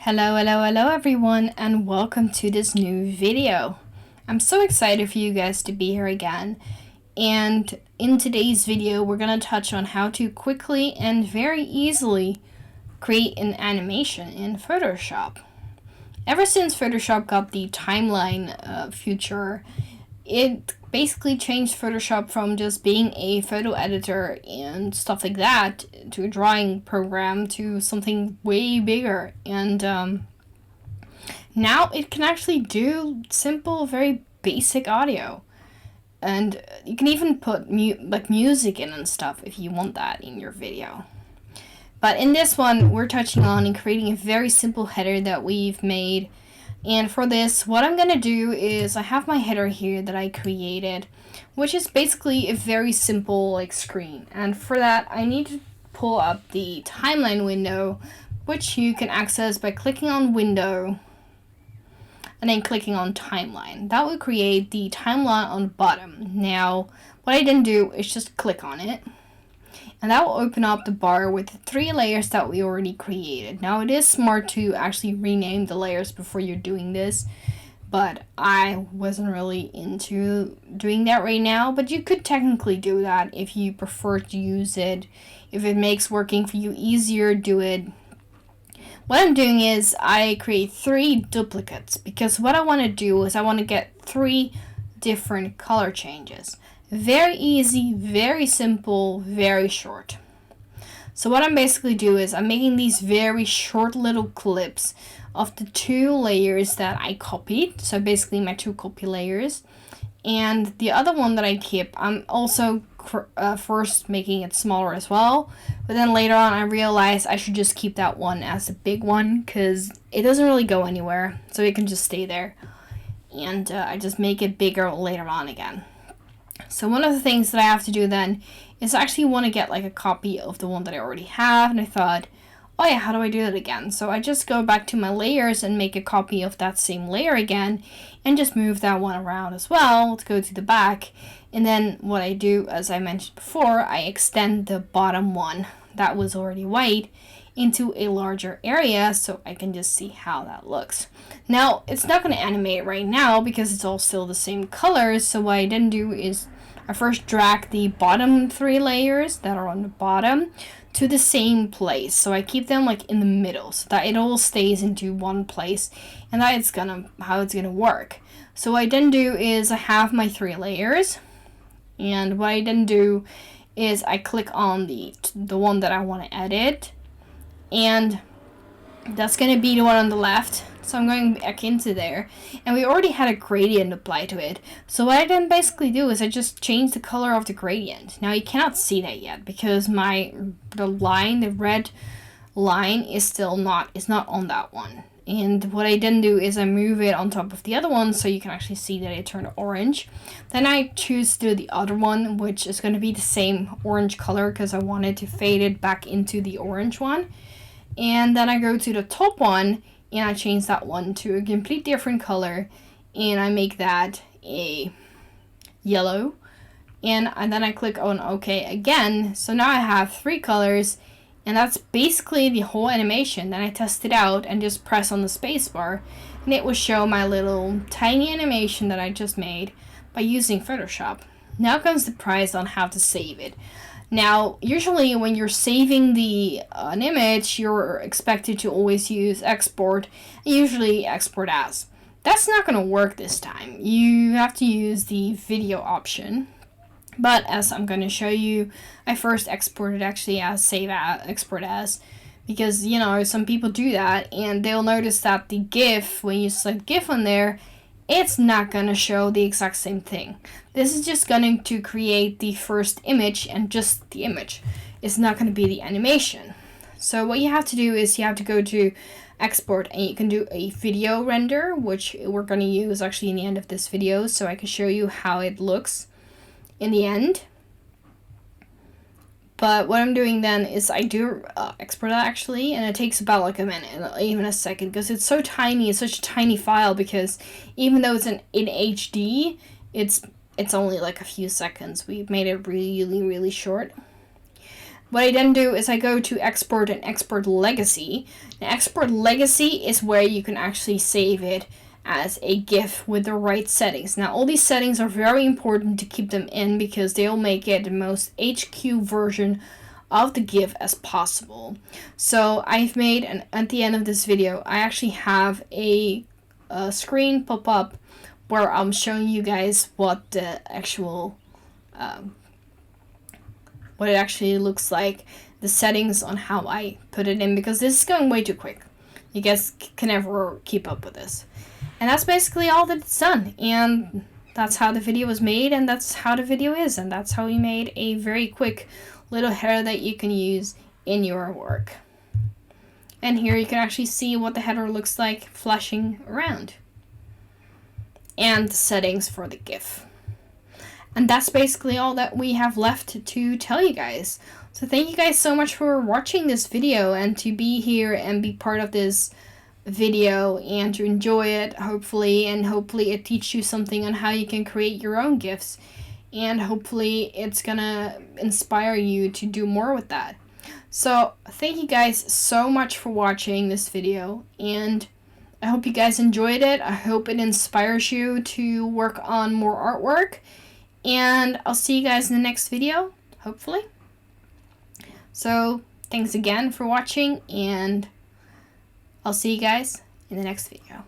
Hello everyone, and welcome to this new video. I'm so excited for you guys to be here again. And in today's video, we're going to touch on how to quickly and very easily create an animation in Photoshop. Ever since Photoshop got the timeline feature, it basically changed Photoshop from just being a photo editor and stuff like that to a drawing program to something way bigger. And now it can actually do simple, very basic audio. And you can even put music in and stuff if you want that in your video. But in this one, we're touching on and creating a very simple header that we've made. And for this, what I'm going to do is I have my header here that I created, which is basically a very simple screen. And for that, I need to pull up the timeline window, which you can access by clicking on Window and then clicking on Timeline. That will create the timeline on the bottom. Now, what I didn't do is just click on it. And that will open up the bar with the 3 layers that we already created. Now, it is smart to actually rename the layers before you're doing this, but I wasn't really into doing that right now. But you could technically do that if you prefer to use it. If it makes working for you easier, do it. What I'm doing is I create 3 duplicates because what I want to do is I want to get 3 different color changes. Very easy, very simple, very short. So what I'm basically doing is I'm making these very short little clips of the 2 layers that I copied. So basically my 2 copy layers. And the other one that I keep, I'm also first making it smaller as well. But then later on I realized I should just keep that one as a big one because it doesn't really go anywhere. So it can just stay there. And I just make it bigger later on again. So one of the things that I have to do then is I actually want to get a copy of the one that I already have. And I thought, oh yeah, how do I do that again? So I just go back to my layers and make a copy of that same layer again and just move that one around as well. Let's go to the back. And then what I do, as I mentioned before, I extend the bottom one that was already white into a larger area so I can just see how that looks. Now, it's not going to animate right now because it's all still the same colors. So what I didn't do is I first drag the bottom 3 layers that are on the bottom to the same place. So I keep them in the middle so that it all stays into one place, and that's how it's gonna work. So what I didn't do is I have my 3 layers, and what I didn't do is I click on the one that I want to edit, and that's gonna be the one on the left. So I'm going back into there, and we already had a gradient applied to it. So what I then basically do is I just change the color of the gradient. Now you cannot see that yet because the red line is not on that one. And what I then do is I move it on top of the other one so you can actually see that it turned orange. Then I choose to do the other one, which is going to be the same orange color because I wanted to fade it back into the orange one. And then I go to the top one and I change that one to a complete different color, and I make that a yellow, and then I click on OK again. So now I have 3 colors, and that's basically the whole animation. Then I test it out and just press on the spacebar, and it will show my little tiny animation that I just made by using Photoshop. Now comes the prize on how to save it. Now, usually when you're saving an image, you're expected to always use export, and usually export as. That's not going to work this time. You have to use the video option. But as I'm going to show you, I first exported actually as export as, because some people do that and they'll notice that the GIF, when you select GIF on there, it's not going to show the exact same thing. This is just going to create the first image and just the image. It's not going to be the animation. So what you have to do is you have to go to export, and you can do a video render, which we're going to use actually in the end of this video so I can show you how it looks in the end. But what I'm doing then is I do export that actually, and it takes about a minute, even a second, because it's so tiny. It's such a tiny file because even though it's in HD, it's only a few seconds. We've made it really, really short. what I then do is I go to export and export legacy. Now, export legacy is where you can actually save it as a GIF with the right settings. Now, all these settings are very important to keep them in because they'll make it the most HQ version of the GIF as possible. So I've made, and at the end of this video, I actually have a screen pop up where I'm showing you guys what the actual what it actually looks like, the settings on how I put it in, because this is going way too quick. You guys can never keep up with this. And that's basically all that it's done. And that's how the video was made, and that's how the video is, and that's how we made a very quick little header that you can use in your work. And here you can actually see what the header looks like flashing around. And the settings for the GIF. And that's basically all that we have left to tell you guys. So thank you guys so much for watching this video and to be here and be part of this video and to enjoy it, hopefully, and hopefully it teaches you something on how you can create your own GIFs, and hopefully it's gonna inspire you to do more with that. So thank you guys so much for watching this video, and I hope you guys enjoyed it. I hope it inspires you to work on more artwork, and I'll see you guys in the next video, hopefully. So thanks again for watching, and I'll see you guys in the next video.